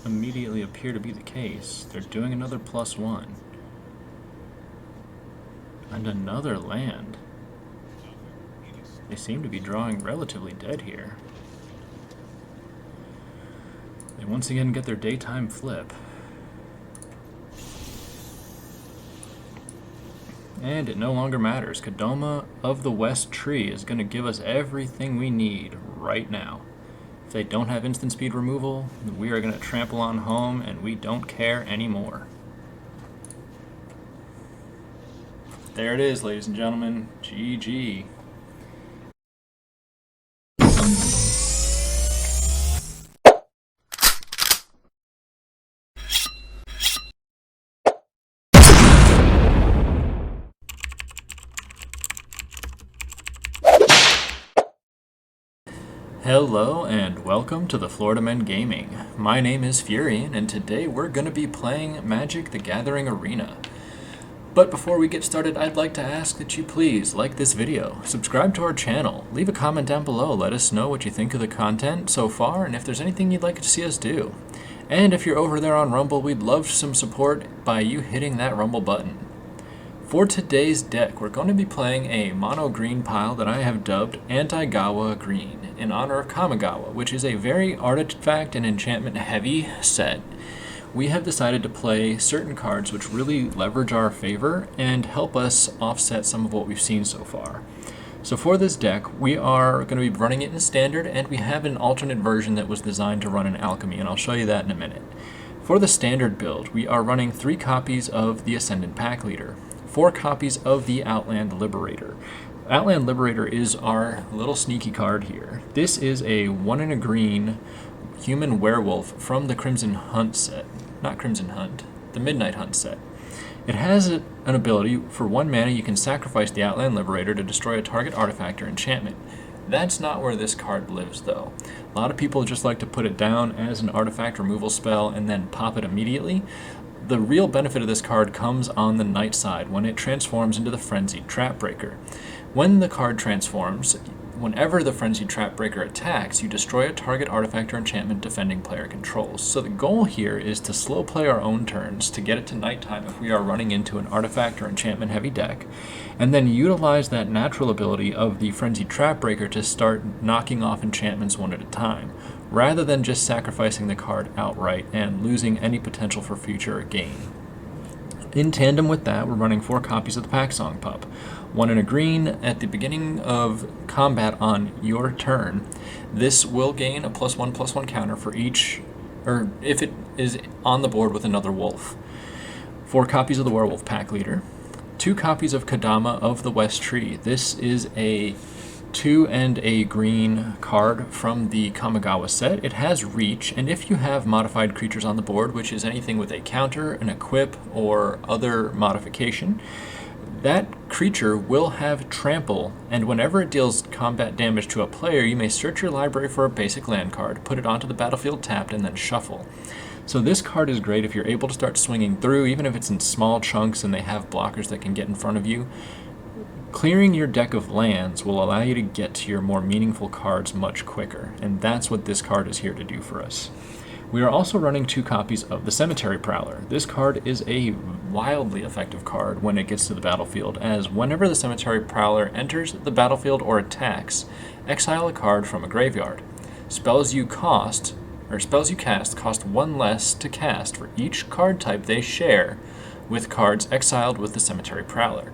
immediately appear to be the case. They're doing another +1. And another land. They seem to be drawing relatively dead here. They once again get their daytime flip. And it no longer matters. Kodama of the West Tree is going to give us everything we need right now. If they don't have instant speed removal, we are going to trample on home and we don't care anymore. There it is, ladies and gentlemen. GG. Hello and welcome to the Florida Men Gaming. My name is Furion and today we're going to be playing Magic the Gathering Arena. But before we get started, I'd like to ask that you please like this video, subscribe to our channel, leave a comment down below, let us know what you think of the content so far and if there's anything you'd like to see us do. And if you're over there on Rumble, we'd love some support by you hitting that Rumble button. For today's deck, we're going to be playing a mono green pile that I have dubbed Anti-Gawa Green, in honor of Kamigawa, which is a very artifact and enchantment heavy set. We have decided to play certain cards which really leverage our favor and help us offset some of what we've seen so far. So for this deck, we are going to be running it in standard, and we have an alternate version that was designed to run in alchemy, and I'll show you that in a minute. For the standard build, we are running 3 copies of the Ascendant Packleader, 4 copies of the Outland Liberator. Outland Liberator is our little sneaky card here. This is a 1 and a green human werewolf from the Crimson Hunt set. Not Crimson Hunt, the Midnight Hunt set. It has an ability, for 1 mana you can sacrifice the Outland Liberator to destroy a target artifact or enchantment. That's not where this card lives though. A lot of people just like to put it down as an artifact removal spell and then pop it immediately. The real benefit of this card comes on the night side when it transforms into the Frenzied Trapbreaker. When the card transforms, whenever the Frenzied Trapbreaker attacks, you destroy a target artifact or enchantment defending player controls. So the goal here is to slow play our own turns to get it to nighttime if we are running into an artifact or enchantment heavy deck, and then utilize that natural ability of the Frenzied Trapbreaker to start knocking off enchantments one at a time, rather than just sacrificing the card outright and losing any potential for future gain. In tandem with that, we're running 4 copies of the Packsong Pup. 1 in a green at the beginning of combat on your turn. This will gain a +1/+1 counter for each, or if it is on the board with another wolf. 4 copies of the Werewolf Packleader. 2 copies of Kodama of the West Tree. This is a 2 and a green card from the Kamigawa set. It has reach, and if you have modified creatures on the board, which is anything with a counter, an equip, or other modification, that creature will have trample, and whenever it deals combat damage to a player, you may search your library for a basic land card, put it onto the battlefield tapped, and then shuffle. So this card is great if you're able to start swinging through, even if it's in small chunks and they have blockers that can get in front of you. Clearing your deck of lands will allow you to get to your more meaningful cards much quicker, and that's what this card is here to do for us. We are also running 2 copies of the Cemetery Prowler. This card is a wildly effective card when it gets to the battlefield, as whenever the Cemetery Prowler enters the battlefield or attacks, exile a card from a graveyard. Spells you cast cost 1 less to cast for each card type they share with cards exiled with the Cemetery Prowler.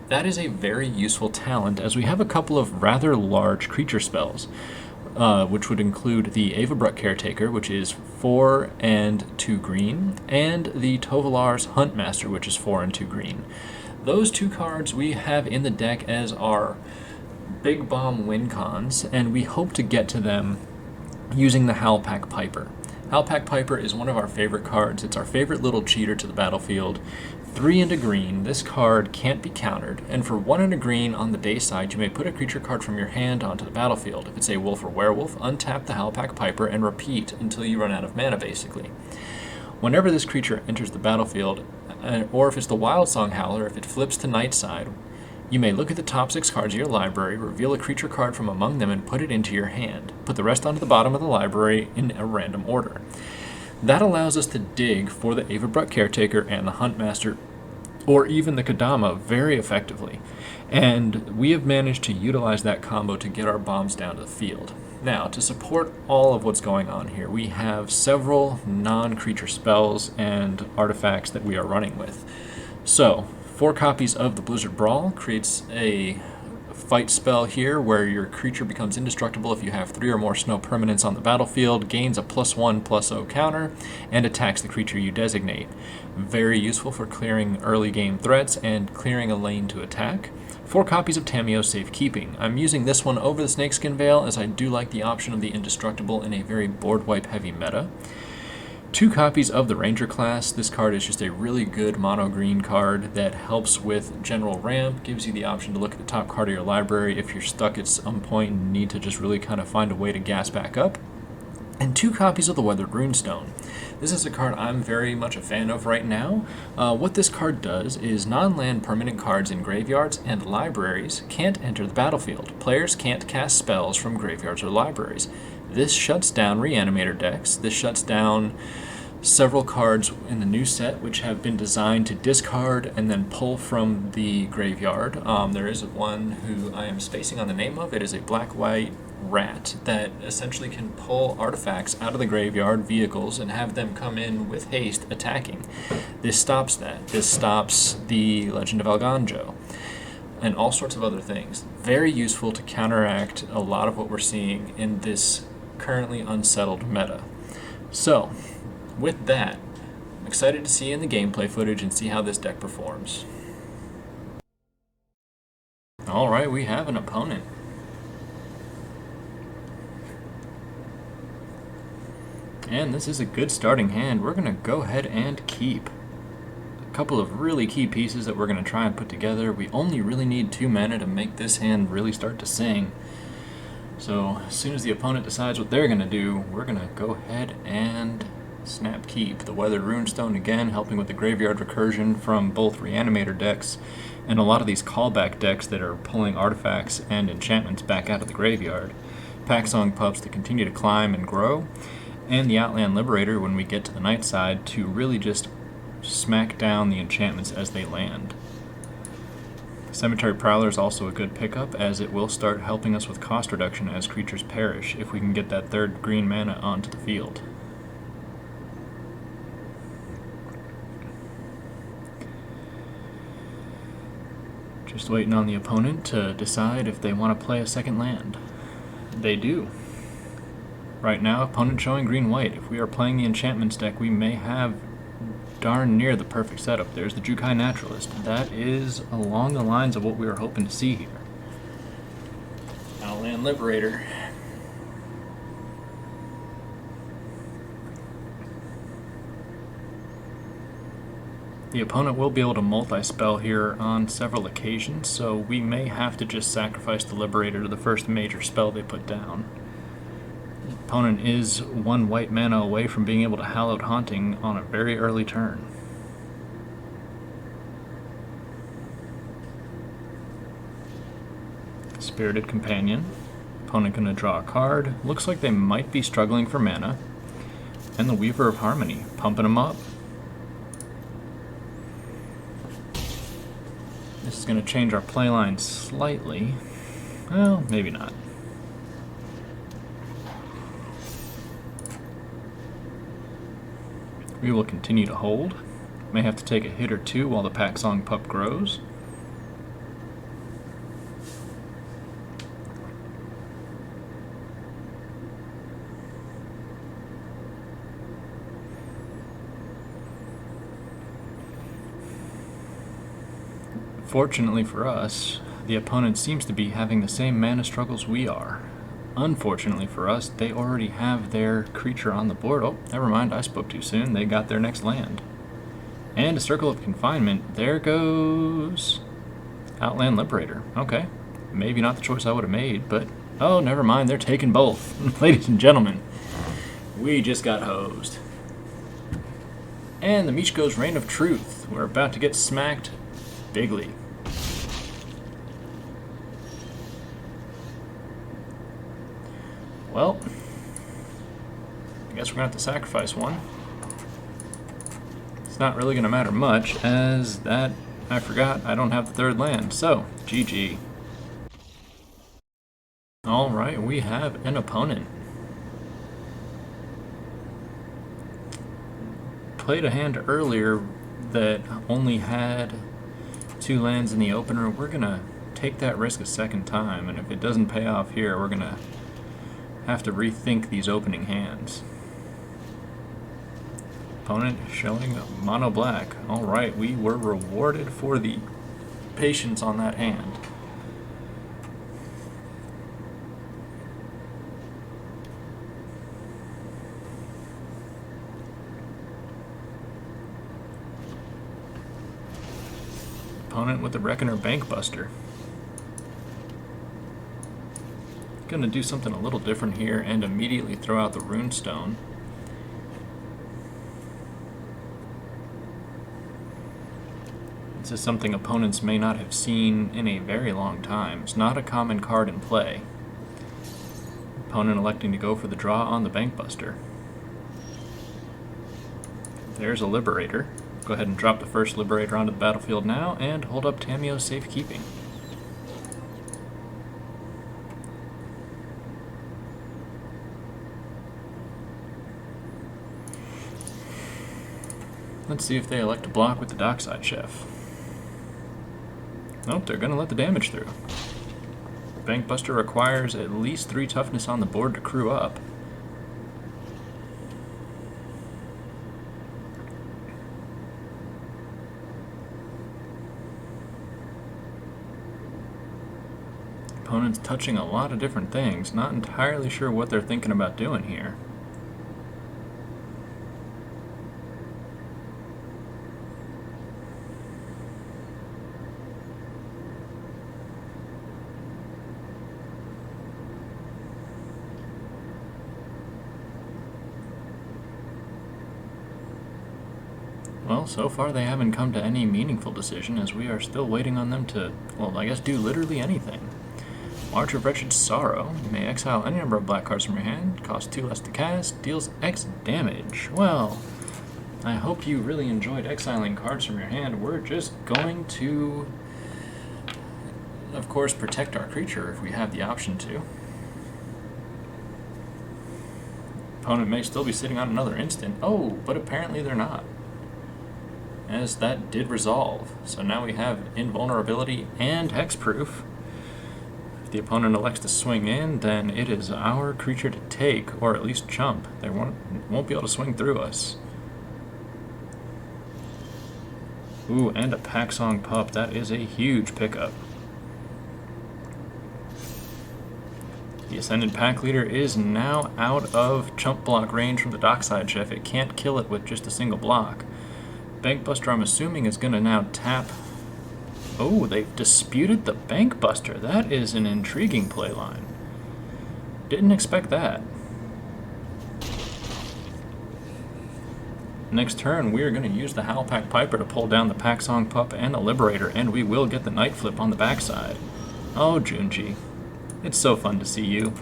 That is a very useful talent, as we have a couple of rather large creature spells, which would include the Avabruck Caretaker, which is 4 and 2 green, and the Tovolar's Huntmaster, which is 4 and 2 green. Those 2 cards we have in the deck as our big bomb win cons, and we hope to get to them using the Howlpack Piper. Howlpack Piper is one of our favorite cards. It's our favorite little cheater to the battlefield. 3 and a green, this card can't be countered, and for 1 and a green on the day side, you may put a creature card from your hand onto the battlefield. If it's a wolf or werewolf, untap the Howlpack Piper and repeat until you run out of mana, basically. Whenever this creature enters the battlefield, or if it's the Wild Song Howler, if it flips to night side, you may look at the top 6 cards of your library, reveal a creature card from among them, and put it into your hand. Put the rest onto the bottom of the library in a random order. That allows us to dig for the Avabruck Caretaker and the Huntmaster, or even the Kodama, very effectively. And we have managed to utilize that combo to get our bombs down to the field. Now, to support all of what's going on here, we have several non-creature spells and artifacts that we are running with. So, 4 copies of the Blizzard Brawl creates a fight spell here where your creature becomes indestructible if you have 3 or more snow permanents on the battlefield, gains a +1/+0 counter, and attacks the creature you designate. Very useful for clearing early game threats and clearing a lane to attack. 4 copies of Tamiyo Safekeeping. I'm using this one over the Snakeskin Veil as I do like the option of the indestructible in a very board wipe heavy meta. 2 copies of the Ranger class. This card is just a really good mono green card that helps with general ramp, gives you the option to look at the top card of your library if you're stuck at some point and need to just really kind of find a way to gas back up. And 2 copies of the Weathered Runestone. This is a card I'm very much a fan of right now. What this card does is non-land permanent cards in graveyards and libraries can't enter the battlefield. Players can't cast spells from graveyards or libraries. This shuts down Reanimator decks. This shuts down several cards in the new set which have been designed to discard and then pull from the graveyard. There is one who I am spacing on the name of. It is a black-white rat that essentially can pull artifacts out of the graveyard, vehicles, and have them come in with haste attacking. This stops that. This stops the Legend of Alganjo and all sorts of other things. Very useful to counteract a lot of what we're seeing in this currently unsettled meta. So, with that, I'm excited to see in the gameplay footage and see how this deck performs. Alright, we have an opponent. And this is a good starting hand. We're going to go ahead and keep a couple of really key pieces that we're going to try and put together. We only really need 2 mana to make this hand really start to sing. So as soon as the opponent decides what they're going to do, we're going to go ahead and snap keep. The Weathered Runestone again, helping with the graveyard recursion from both Reanimator decks and a lot of these callback decks that are pulling artifacts and enchantments back out of the graveyard. Packsong Pups to continue to climb and grow, and the Outland Liberator when we get to the night side to really just smack down the enchantments as they land. Cemetery Prowler is also a good pickup, as it will start helping us with cost reduction as creatures perish if we can get that 3rd green mana onto the field. Just waiting on the opponent to decide if they want to play a second land. They do. Right now, opponent showing green-white. If we are playing the enchantments deck, we may have darn near the perfect setup. There's the Jukai Naturalist. That is along the lines of what we were hoping to see here. Outland Liberator. The opponent will be able to multi-spell here on several occasions, so we may have to just sacrifice the Liberator to the first major spell they put down. The opponent is 1 white mana away from being able to Hallowed Haunting on a very early turn. Spirited Companion. Opponent going to draw a card. Looks like they might be struggling for mana. And the Weaver of Harmony, pumping them up. This is going to change our playline slightly. Well, maybe not. We will continue to hold. May have to take a hit or 2 while the Packsong Pup grows. Fortunately for us, the opponent seems to be having the same mana struggles we are. Unfortunately for us, they already have their creature on the board. Oh, never mind, I spoke too soon. They got their next land. And a Circle of Confinement. There goes Outland Liberator. Okay, maybe not the choice I would have made, but oh, never mind, they're taking both. Ladies and gentlemen, we just got hosed. And the Michiko's Reign of Truth. We're about to get smacked bigly. Well, I guess we're going to have to sacrifice one. not really going to matter much, as that, I forgot, I don't have the third land, so GG. Alright, we have an opponent. Played a hand earlier that only had 2 lands in the opener. We're going to take that risk a second time, and if it doesn't pay off here, we're going to have to rethink these opening hands. Opponent showing mono black. Alright, we were rewarded for the patience on that hand. Opponent with the Reckoner Bankbuster. Gonna do something a little different here and immediately throw out the Runestone. This is something opponents may not have seen in a very long time. It's not a common card in play. Opponent electing to go for the draw on the Bankbuster. There's a Liberator. Go ahead and drop the first Liberator onto the battlefield now and hold up Tamiyo's Safekeeping. Let's see if they elect to block with the Dockside Chef. Nope, they're going to let the damage through. Bankbuster requires at least 3 toughness on the board to crew up. Opponent's touching a lot of different things, not entirely sure what they're thinking about doing here. Well, so far they haven't come to any meaningful decision, as we are still waiting on them to, well, I guess do literally anything. March of Wretched Sorrow. You may exile any number of black cards from your hand, costs 2 less to cast, deals X damage. Well, I hope you really enjoyed exiling cards from your hand. We're just going to, of course, protect our creature if we have the option to. Opponent may still be sitting on another instant. Oh, but apparently they're not, as that did resolve. So now we have invulnerability and hexproof. If the opponent elects to swing in, then it is our creature to take, or at least chump. They won't be able to swing through us. Ooh, and a Packsong Pup. That is a huge pickup. The Ascendant Packleader is now out of chump block range from the Dockside Chef. It can't kill it with just a single block. Bankbuster, I'm assuming, is going to now tap. Oh, they've disputed the Bankbuster. That is an intriguing playline. Didn't expect that. Next turn, we are going to use the Howlpack Piper to pull down the Packsong Pup and the Liberator, and we will get the Night Flip on the backside. Oh, Junji. It's so fun to see you.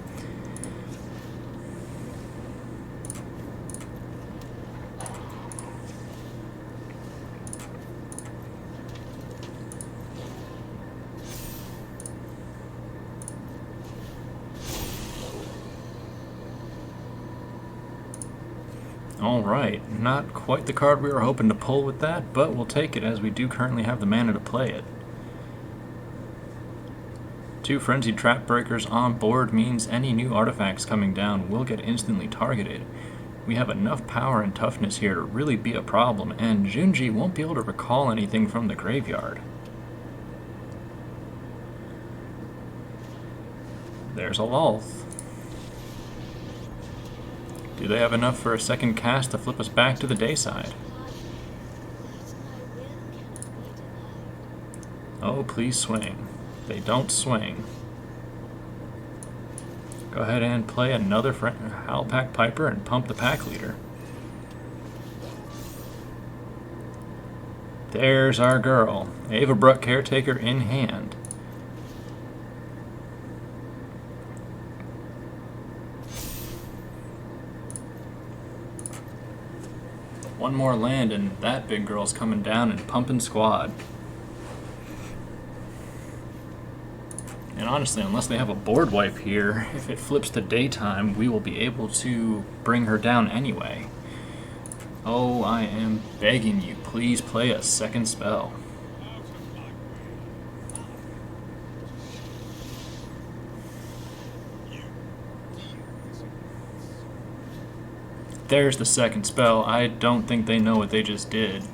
Alright, not quite the card we were hoping to pull with that, but we'll take it as we do currently have the mana to play it. 2 Frenzied Trap Breakers on board means any new artifacts coming down will get instantly targeted. We have enough power and toughness here to really be a problem, and Junji won't be able to recall anything from the graveyard. There's a Lulth. Do they have enough for a second cast to flip us back to the dayside? Oh, please swing. They don't swing. Go ahead and play another Howlpack Piper and pump the Packleader. There's our girl. Avabruck Caretaker in hand. one more land, and that big girl's coming down and pumping squad. And honestly, unless they have a board wipe here, if it flips to daytime, we will be able to bring her down anyway. Oh, I am begging you, please play a second spell. There's the second spell. I don't think they know what they just did.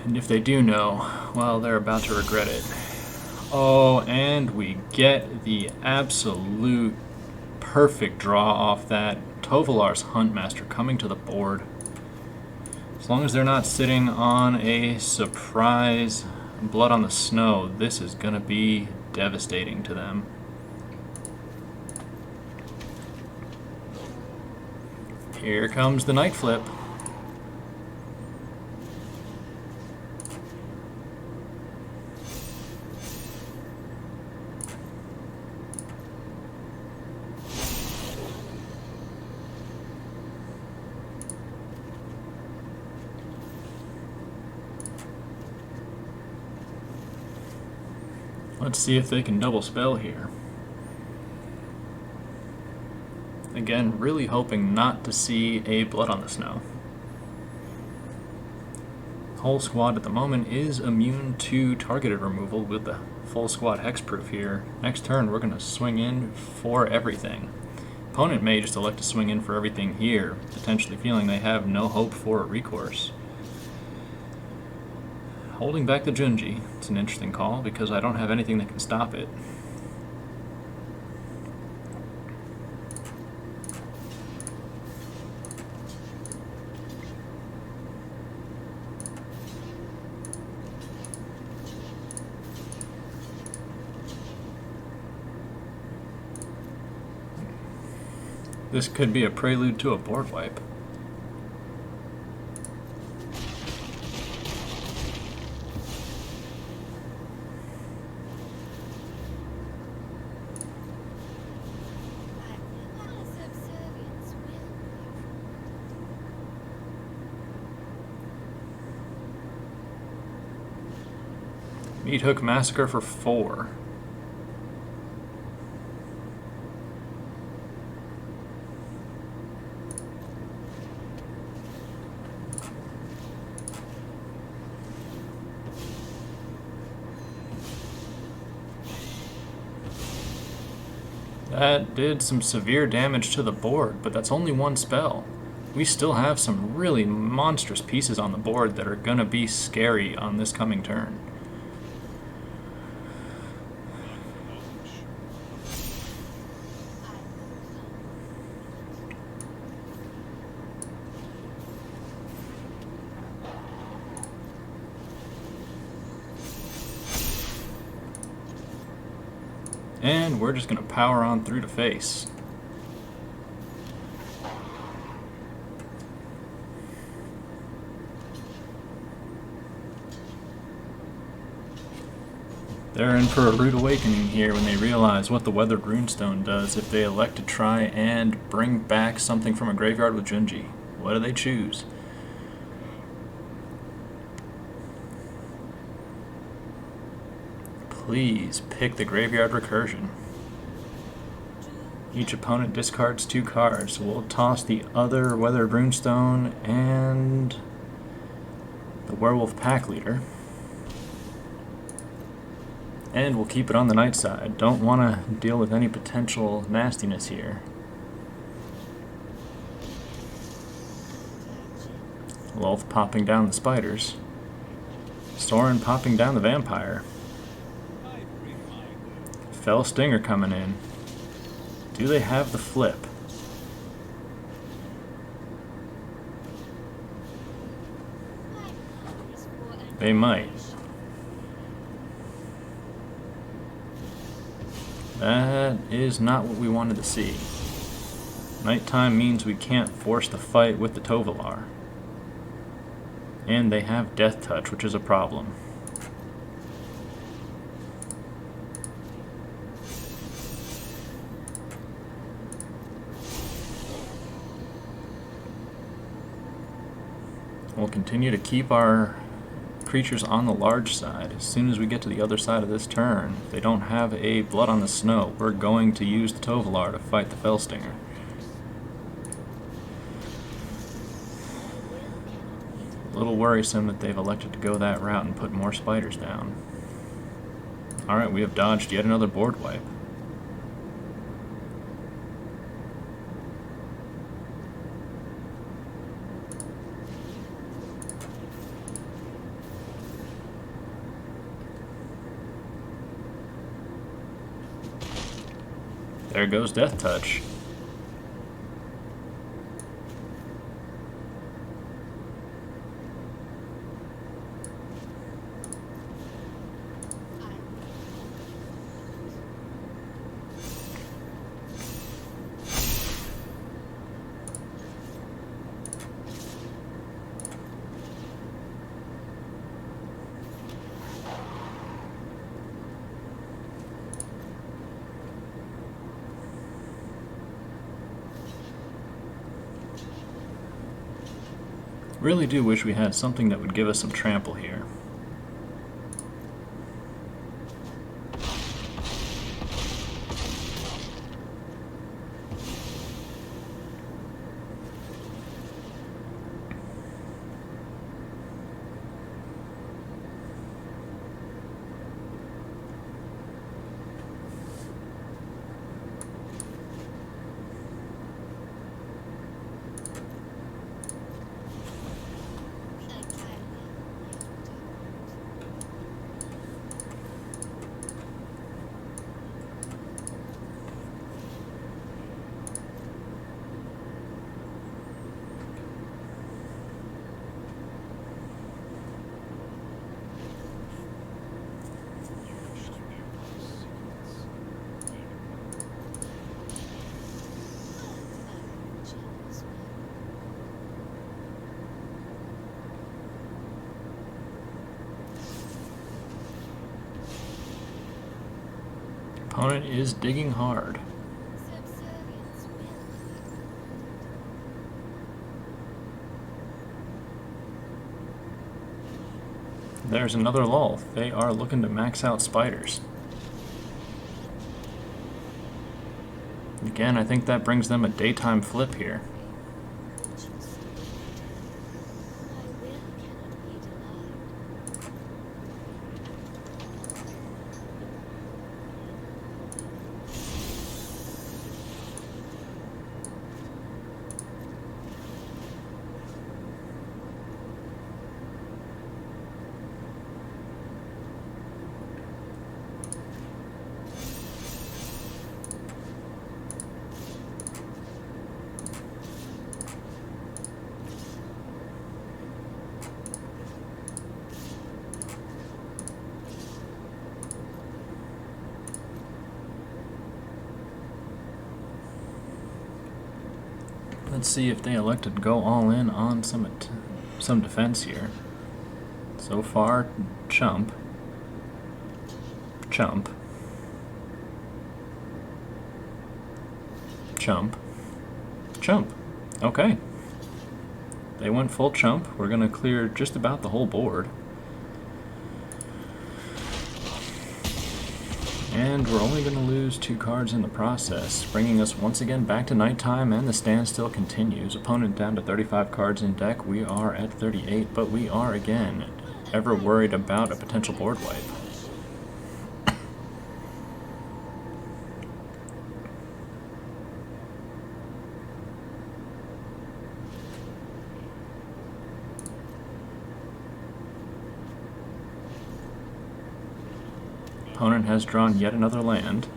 And if they do know, well, they're about to regret it. Oh, and we get the absolute perfect draw off that. Tovolar's Huntmaster coming to the board. As long as they're not sitting on a surprise Blood on the Snow, this is going to be devastating to them. Here comes the Night Flip. Let's see if they can double spell here. Again, really hoping not to see a Blood on the Snow. Whole squad at the moment is immune to targeted removal with the full squad hexproof here. Next turn we're going to swing in for everything. Opponent may just elect to swing in for everything here, potentially feeling they have no hope for a recourse. Holding back the Junji, it's an interesting call because I don't have anything that can stop it. This could be a prelude to a board wipe. Meat Hook Massacre for 4. That did some severe damage to the board, but that's only one spell. We still have some really monstrous pieces on the board that are going to be scary on this coming turn. And we're just going to power on through to face. They're in for a rude awakening here when they realize what the Weathered Runestone does if they elect to try and bring back something from a graveyard with Junji. What do they choose? Please pick the Graveyard Recursion. Each opponent discards 2 cards, so we'll toss the other Weathered Runestone and the Werewolf Packleader. And we'll keep it on the night side. Don't want to deal with any potential nastiness here. Lolth popping down the spiders. Soren popping down the vampire. Fell Stinger coming in. Do they have the flip? They might. That is not what we wanted to see. Nighttime means we can't force the fight with the Tovolar. And they have Death Touch, which is a problem. We'll continue to keep our creatures on the large side. As soon as we get to the other side of this turn, if they don't have a Blood on the Snow, we're going to use the Tovolar to fight the Fellstinger. A little worrisome that they've elected to go that route and put more spiders down. Alright, we have dodged yet another board wipe. There goes Death Touch. Really do wish we had something that would give us some trample here. Opponent is digging hard. There's another lull. They are looking to max out spiders. Again, I think that brings them a daytime flip here. Let's see if they elected to go all in on some defense here. So far, chump, chump, chump, chump. Okay. They went full chump. We're going to clear just about the whole board. And we're only going to lose 2 cards in the process, bringing us once again back to nighttime, and the standstill continues. Opponent down to 35 cards in deck. We are at 38, but we are, again, ever worried about a potential board wipe. Opponent has drawn yet another land.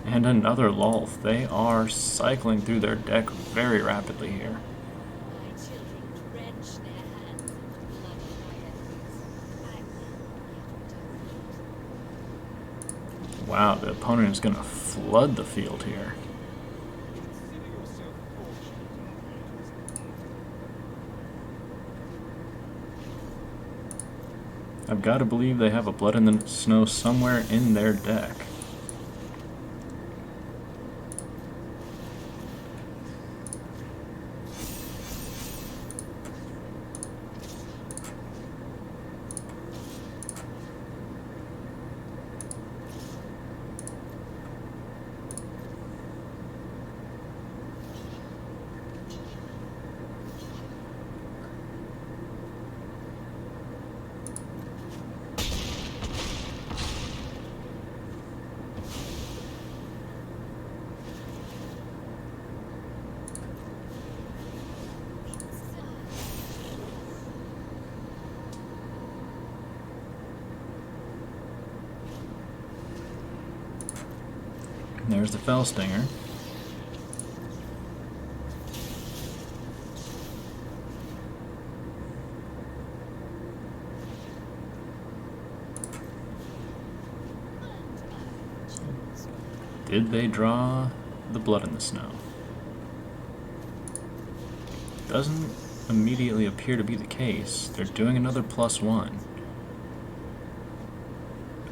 And another lull. They are cycling through their deck very rapidly here. Wow, the opponent is going to flood the field here. I've got to believe they have a Blood in the Snow somewhere in their deck. There's the Fell Stinger. Did they draw the Blood in the Snow? Doesn't immediately appear to be the case. They're doing another +1.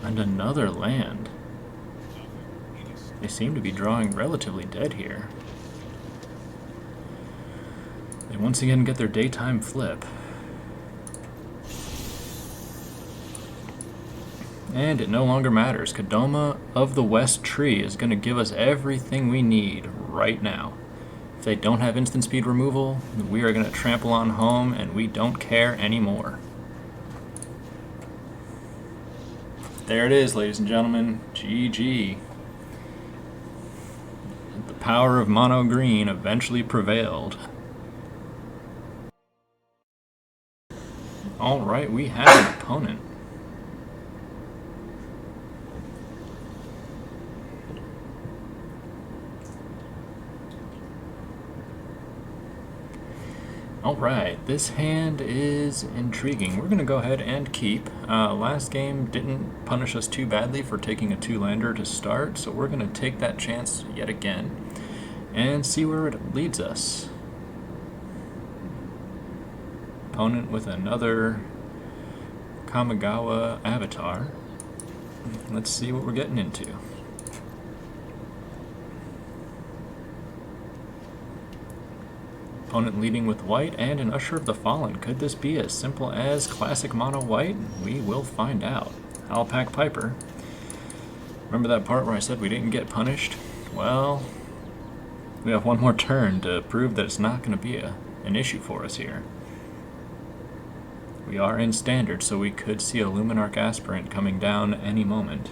And another land. They seem to be drawing relatively dead here. They once again get their daytime flip. And it no longer matters. Kodama of the West Tree is going to give us everything we need right now. If they don't have instant speed removal, we are going to trample on home and we don't care anymore. There it is, ladies and gentlemen. GG. The power of Mono Green eventually prevailed. Alright, we have an opponent. Alright, this hand is intriguing. We're going to go ahead and keep. Last game didn't punish us too badly for taking a 2-lander to start, so we're going to take that chance yet again and see where it leads us. Opponent with another Kamigawa avatar. Let's see what we're getting into. Opponent leading with white and an Usher of the Fallen. Could this be as simple as classic mono white? We will find out. Howlpack Piper. Remember that part where I said we didn't get punished? Well, we have one more turn to prove that it's not going to be an issue for us here. We are in standard, so we could see a Luminarch Aspirant coming down any moment.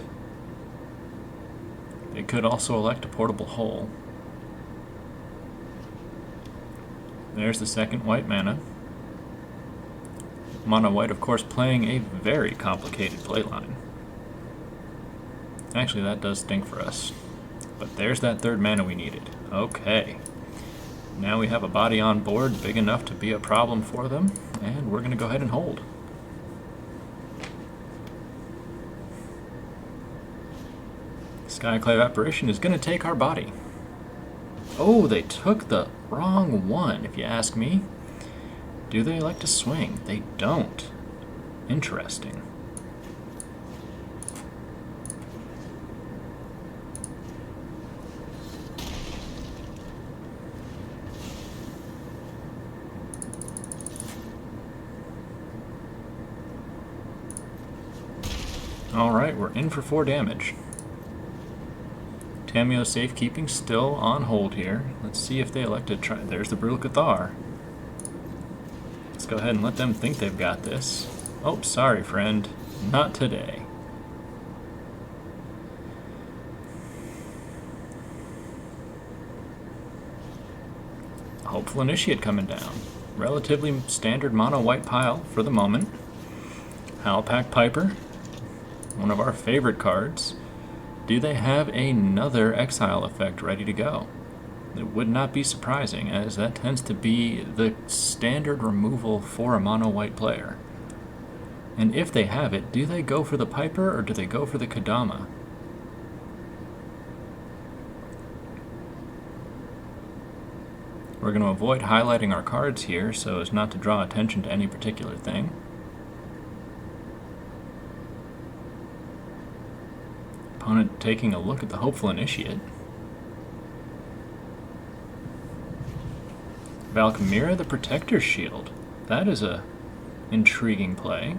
They could also elect a Portable Hole. There's the second white mana. Mono white, of course, playing a very complicated playline. Actually, that does stink for us. But there's that third mana we needed. Okay. Now we have a body on board big enough to be a problem for them, and we're going to go ahead and hold. Skyclave Apparition is going to take our body. Oh, they took the wrong one, if you ask me. Do they like to swing? They don't. Interesting. Alright, we're in for 4 damage. Tamiyo Safekeeping still on hold here. Let's see if they elect to try. There's the Brutal Cathar. Let's go ahead and let them think they've got this. Oh, sorry, friend. Not today. Hopeful Initiate coming down. Relatively standard mono white pile for the moment. Howlpack Piper. One of our favorite cards. Do they have another exile effect ready to go? It would not be surprising, as that tends to be the standard removal for a mono white player. And if they have it, do they go for the Piper or do they go for the Kodama? We're going to avoid highlighting our cards here so as not to draw attention to any particular thing. Opponent taking a look at the Hopeful Initiate. Valkyria, the Protector's Shield. That is a intriguing play.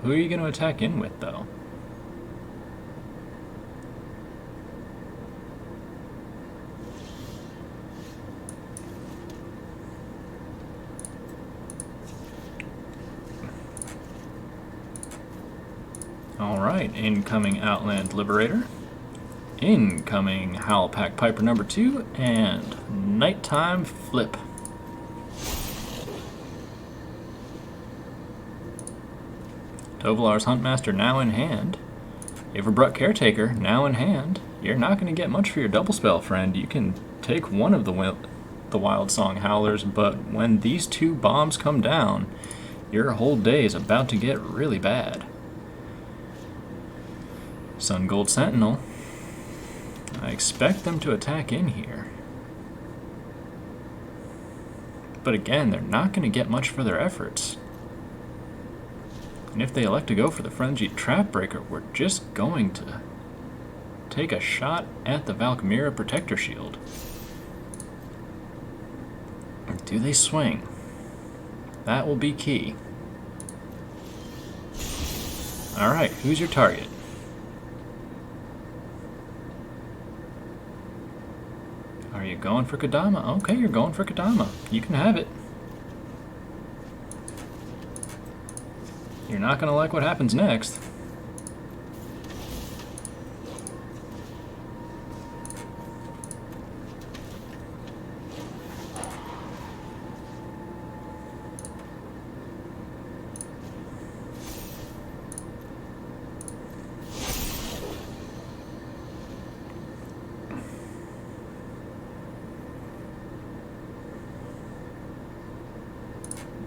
Who are you going to attack in with, though? Alright, incoming Outland Liberator. Incoming Howlpack Piper number 2, and Nighttime Flip. Tovolar's Huntmaster now in hand. Avabruck Caretaker now in hand. you're not going to get much for your double spell, friend. You can take one of the Wild Song Howlers, but when these two bombs come down, your whole day is about to get really bad. Sun Gold Sentinel. I expect them to attack in here. But again, they're not going to get much for their efforts. And if they elect to go for the Frenzied Trap Breaker, we're just going to take a shot at the Valkyria Protector Shield. Do they swing? That will be key. Alright, who's your target? Are you going for Kodama? Okay, you're going for Kodama. You can have it. You're not going to like what happens next.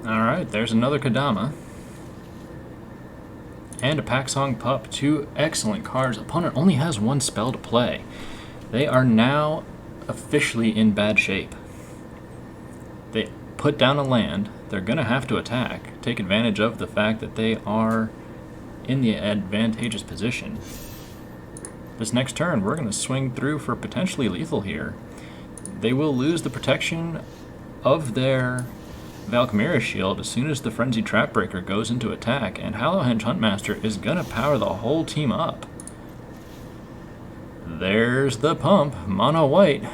Alright, there's another Kodama. And a Packsong Pup. Two excellent cards. Opponent only has one spell to play. They are now officially in bad shape. They put down a land. They're going to have to attack. Take advantage of the fact that they are in the advantageous position. This next turn, we're going to swing through for potentially lethal here. They will lose the protection of their Valkyria Shield as soon as the Frenzied Trap Breaker goes into attack, and Hallowhenge Huntmaster is gonna power the whole team up. There's the pump, Mono White.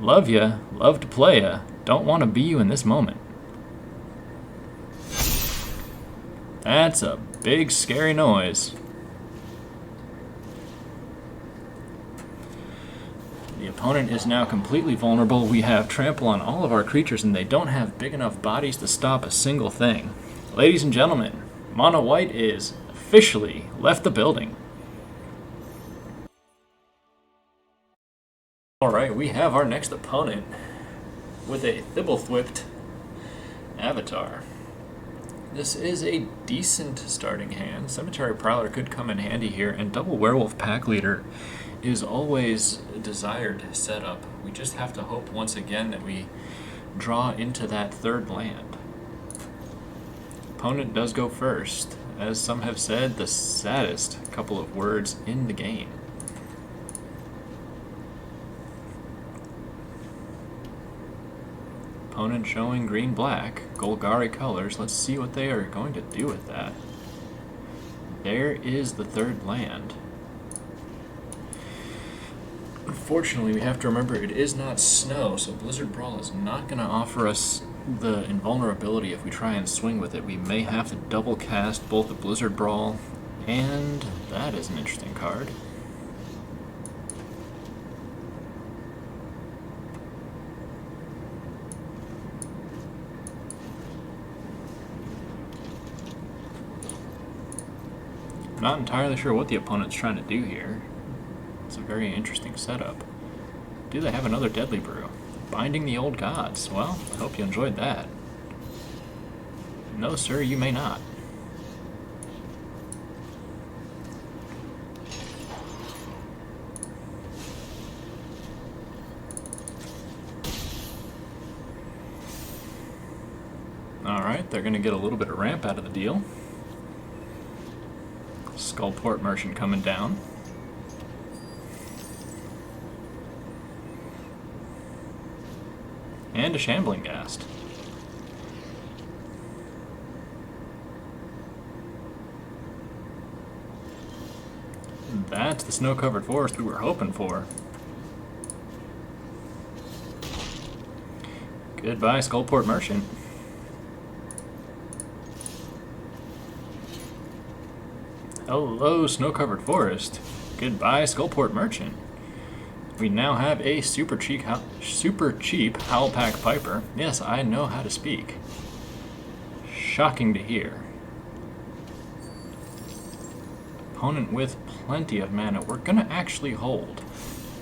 Love ya, love to play ya, don't want to be you in this moment. That's a big scary noise. The opponent is now completely vulnerable. We have trample on all of our creatures, and they don't have big enough bodies to stop a single thing. Ladies and gentlemen, Mono White is officially left the building. Alright, we have our next opponent with a Thibblethwipped avatar. This is a decent starting hand. Cemetery Prowler could come in handy here, and double Werewolf Packleader is always a desired setup. We just have to hope once again that we draw into that third land. Opponent does go first. As some have said, the saddest couple of words in the game. Opponent showing green-black, Golgari colors. Let's see what they are going to do with that. There is the third land. Unfortunately, we have to remember it is not snow, so Blizzard Brawl is not going to offer us the invulnerability if we try and swing with it. We may have to double cast both the Blizzard Brawl, and that is an interesting card. I'm not entirely sure what the opponent's trying to do here. It's a very interesting setup. Do they have another Deadly Brew? Binding the Old Gods. Well, I hope you enjoyed that. No, sir, you may not. Alright, they're going to get a little bit of ramp out of the deal. Skullport Merchant coming down. And a Shambling Ghast. That's the snow-covered forest we were hoping for. Goodbye, Skullport Merchant. Hello, snow-covered forest. Goodbye, Skullport Merchant. We now have a super cheap Howlpack Piper. Yes, I know how to speak. Shocking to hear. Opponent with plenty of mana. We're going to actually hold.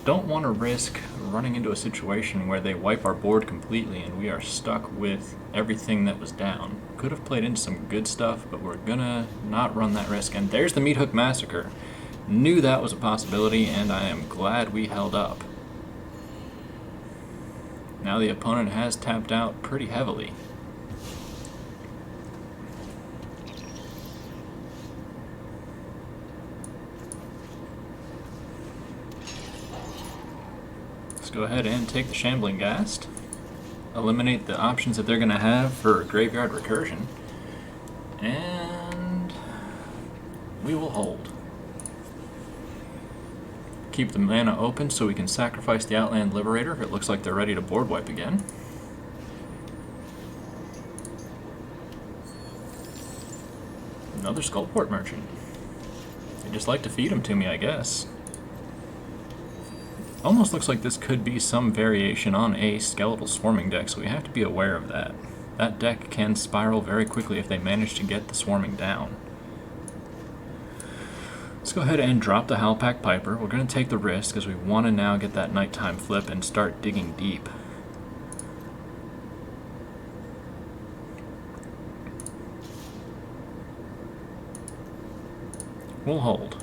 Don't want to risk running into a situation where they wipe our board completely and we are stuck with everything that was down. Could have played into some good stuff, but we're going to not run that risk. And there's the Meat Hook Massacre. Knew that was a possibility, and I am glad we held up. Now the opponent has tapped out pretty heavily. Let's go ahead and take the Shambling Ghast. Eliminate the options that they're going to have for Graveyard Recursion. And we will hold. Keep the mana open so we can sacrifice the Outland Liberator if it looks like they're ready to board wipe again. Another Skullport Merchant. They just like to feed them to me, I guess. Almost looks like this could be some variation on a Skeletal Swarming deck, so we have to be aware of that. That deck can spiral very quickly if they manage to get the swarming down. Let's go ahead and drop the Howlpack Piper. We're going to take the risk because we want to now get that nighttime flip and start digging deep. We'll hold.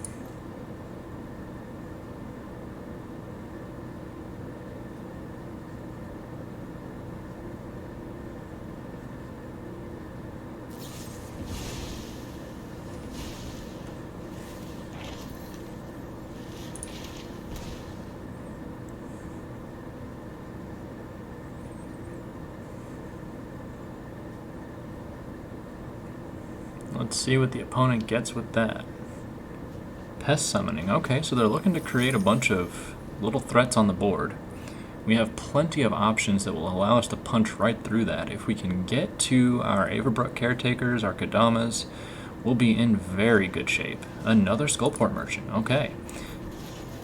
Let's see what the opponent gets with that. Pest Summoning. Okay, so they're looking to create a bunch of little threats on the board. We have plenty of options that will allow us to punch right through that. If we can get to our Avabruck Caretakers, our Kodamas, we'll be in very good shape. Another Skullport Merchant. Okay.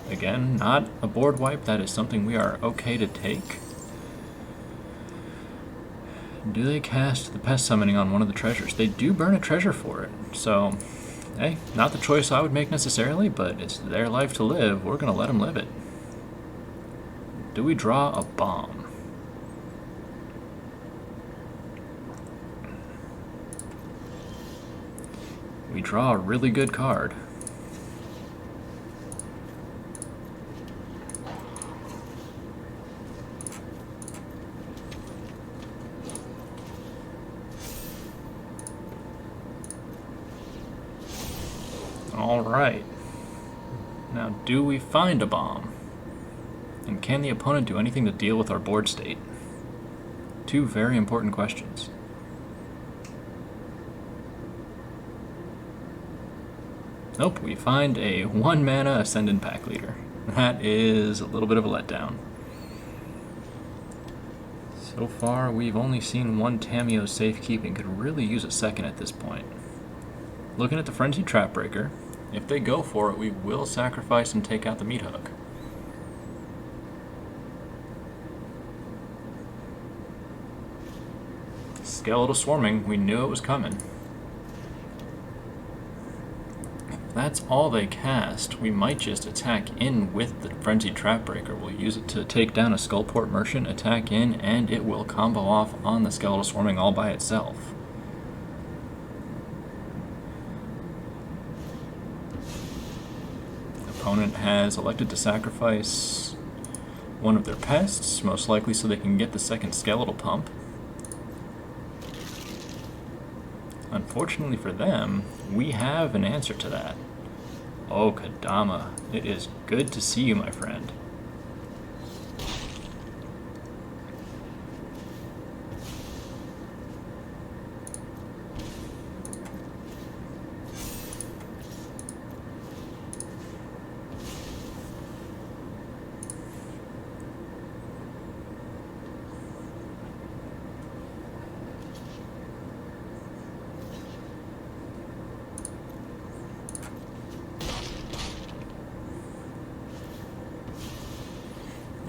Again, not a board wipe. That is something we are okay to take. Do they cast the Pest Summoning on one of the treasures? They do burn a treasure for it. So, hey, not the choice I would make necessarily, but it's their life to live. We're going to let them live it. Do we draw a bomb? We draw a really good card. Alright. Now, do we find a bomb? And can the opponent do anything to deal with our board state? Two very important questions. Nope, we find a 1-mana Ascendant Packleader. That is a little bit of a letdown. So far, we've only seen one Tamiyo Safekeeping. Could really use a second at this point. Looking at the Frenzied Trapbreaker. If they go for it, we will sacrifice and take out the Meat Hook. Skeletal Swarming, we knew it was coming. If that's all they cast, we might just attack in with the Frenzied Trapbreaker. We'll use it to take down a Skullport Merchant, attack in, and it will combo off on the Skeletal Swarming all by itself. Opponent has elected to sacrifice one of their pests, most likely so they can get the second Skeletal Pump. Unfortunately for them, we have an answer to that. Oh, Kodama, it is good to see you, my friend.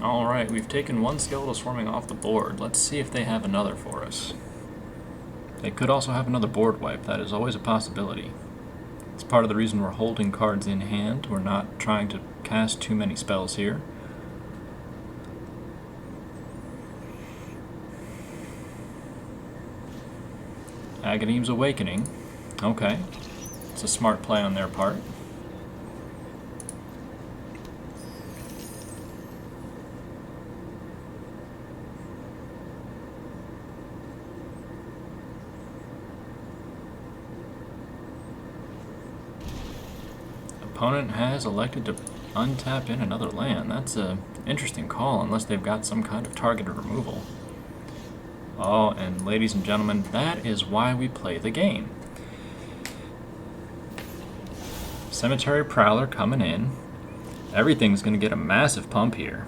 Alright, we've taken one Skeletal Swarming off the board. Let's see if they have another for us. They could also have another board wipe. That is always a possibility. It's part of the reason we're holding cards in hand. We're not trying to cast too many spells here. Agadeem's Awakening. Okay. It's a smart play on their part. Opponent has elected to untap in another land. That's an interesting call, unless they've got some kind of targeted removal. Oh, and ladies and gentlemen, that is why we play the game. Cemetery Prowler coming in. Everything's going to get a massive pump here.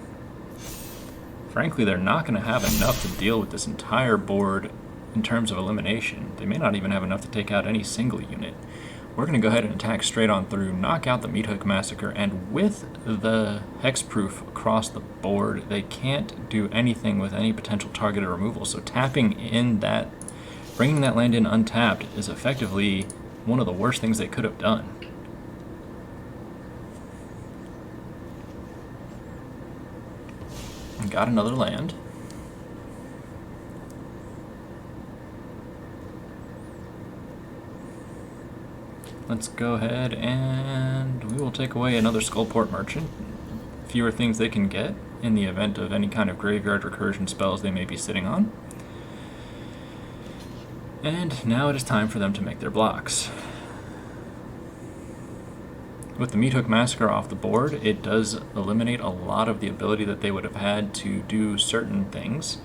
Frankly, they're not going to have enough to deal with this entire board in terms of elimination. They may not even have enough to take out any single unit. We're going to go ahead and attack straight on through, knock out the Meat Hook Massacre, and with the hexproof across the board, they can't do anything with any potential targeted removal. So tapping in that, bringing that land in untapped is effectively one of the worst things they could have done. Got another land. Let's go ahead and we will take away another Skullport Merchant. Fewer things they can get in the event of any kind of graveyard recursion spells they may be sitting on. And now it is time for them to make their blocks. With the Meat Hook Massacre off the board, it does eliminate a lot of the ability that they would have had to do certain things.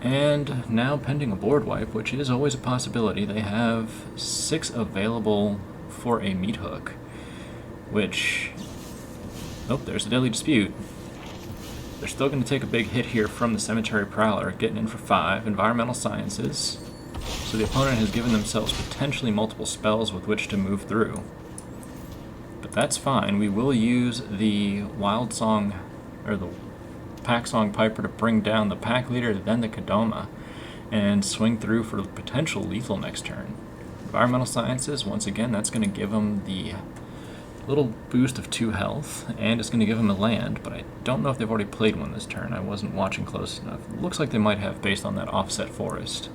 And now, pending a board wipe, which is always a possibility, they have 6 available for a Meat Hook, which... Oh, there's a Deadly Dispute. They're still going to take a big hit here from the Cemetery Prowler, getting in for 5. Environmental Sciences. So the opponent has given themselves potentially multiple spells with which to move through. But that's fine. We will use the Wild Song, or the Packsong Piper, to bring down the Packleader, then the Kodama, and swing through for potential lethal next turn. Environmental Sciences, once again, that's going to give them the little boost of 2 health, and it's going to give them a land, but I don't know if they've already played one this turn. I wasn't watching close enough. It looks like they might have based on that offset forest.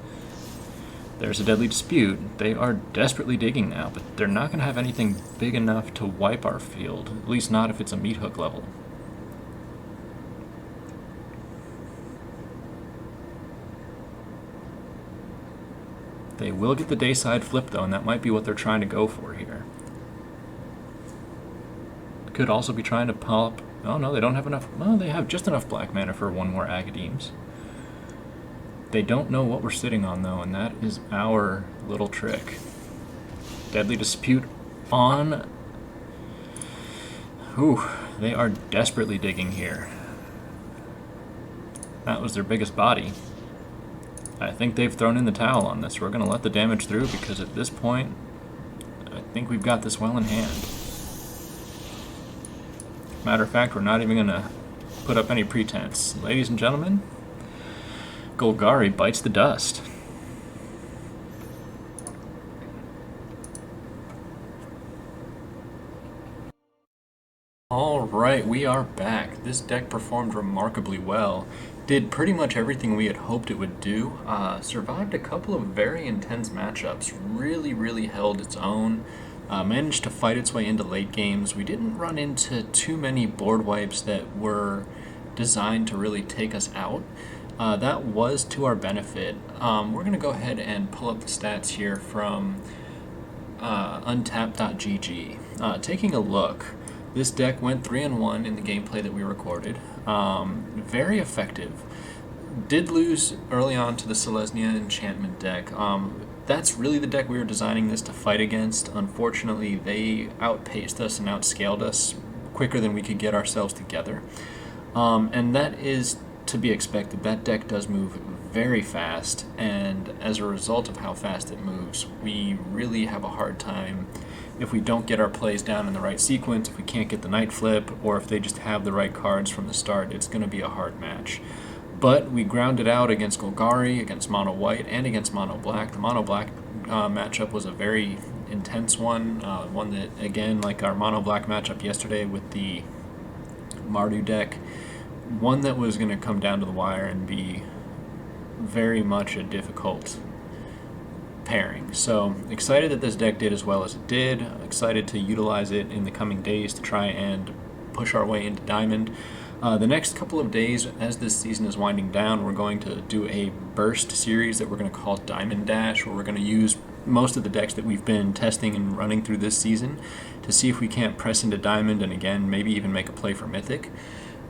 There's a Deadly Dispute. They are desperately digging now, but they're not going to have anything big enough to wipe our field, at least not if it's a Meat Hook level. They will get the Dayside Flip, though, and that might be what they're trying to go for here. Could also be trying to pop... Oh, no, they don't have enough... Well, they have just enough black mana for 1 more Agadeems. They don't know what we're sitting on, though, and that is our little trick. Deadly Dispute on... Ooh, they are desperately digging here. That was their biggest body. I think they've thrown in the towel on this. We're going to let the damage through because at this point, I think we've got this well in hand. Matter of fact, we're not even going to put up any pretense. Ladies and gentlemen, Golgari bites the dust. Alright, we are back. This deck performed remarkably well. Did pretty much everything we had hoped it would do. Survived a couple of very intense matchups. Really held its own. Managed to fight its way into late games. We didn't run into too many board wipes that were designed to really take us out. That was to our benefit. We're going to go ahead and pull up the stats here from untap.gg. Taking a look, this deck went 3-1 in the gameplay that we recorded. Very effective. Did lose early on to the Selesnya enchantment deck. That's really the deck we were designing this to fight against. Unfortunately, they outpaced us and outscaled us quicker than we could get ourselves together. And that is to be expected. That deck does move very fast, and as a result of how fast it moves, we really have a hard time if we don't get our plays down in the right sequence, if we can't get the night flip, or if they just have the right cards from the start. It's going to be a hard match. But we ground it out against Golgari, against Mono White, and against Mono Black. The Mono Black matchup was a very intense one. One that, again, like our mono black matchup yesterday with the Mardu deck, one that was going to come down to the wire and be very much a difficult pairing. So excited that this deck did as well as it did. Excited to utilize it in the coming days to try and push our way into Diamond. The next couple of days, as this season is winding down, we're going to do a burst series that we're going to call Diamond Dash, where we're going to use most of the decks that we've been testing and running through this season to see if we can't press into Diamond and, again, maybe even make a play for Mythic.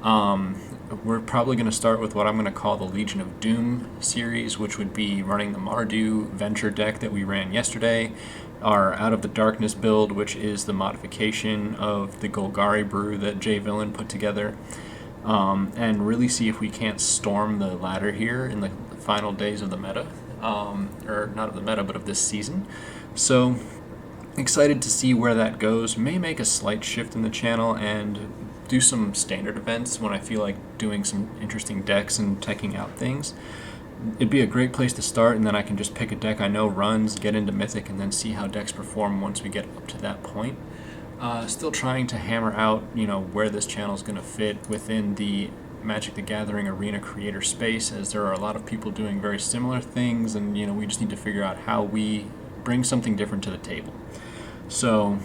We're probably going to start with what I'm going to call the Legion of Doom series, which would be running the Mardu Venture deck that we ran yesterday, our Out of the Darkness build, which is the modification of the Golgari brew that Jay Villain put together, and really see if we can't storm the ladder here in the final days of the meta, or not of the meta, but of this season. So excited to see where that goes. May make a slight shift in the channel and do some standard events when I feel like doing some interesting decks and checking out things. It'd be a great place to start, and then I can just pick a deck I know runs, get into Mythic, and then see how decks perform once we get up to that point. Still trying to hammer out, where this channel is going to fit within the Magic the Gathering arena creator space, as there are a lot of people doing very similar things, and we just need to figure out how we bring something different to the table. So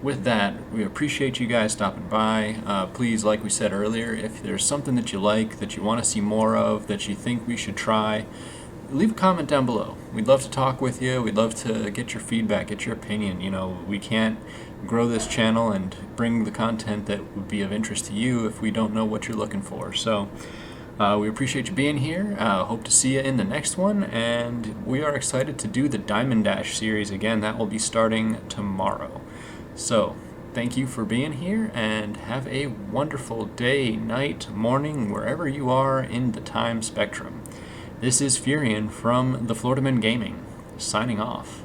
with that, we appreciate you guys stopping by. Please, like we said earlier, if there's something that you like, that you want to see more of, that you think we should try, leave a comment down below. We'd love to talk with you. We'd love to get your feedback, get your opinion. We can't grow this channel and bring the content that would be of interest to you if we don't know what you're looking for. So we appreciate you being here. Hope to see you in the next one, and we are excited to do the Diamond Dash series again. That will be starting tomorrow. So, thank you for being here, and have a wonderful day, night, morning, wherever you are in the time spectrum. This is Furion from the Florida Men Gaming, signing off.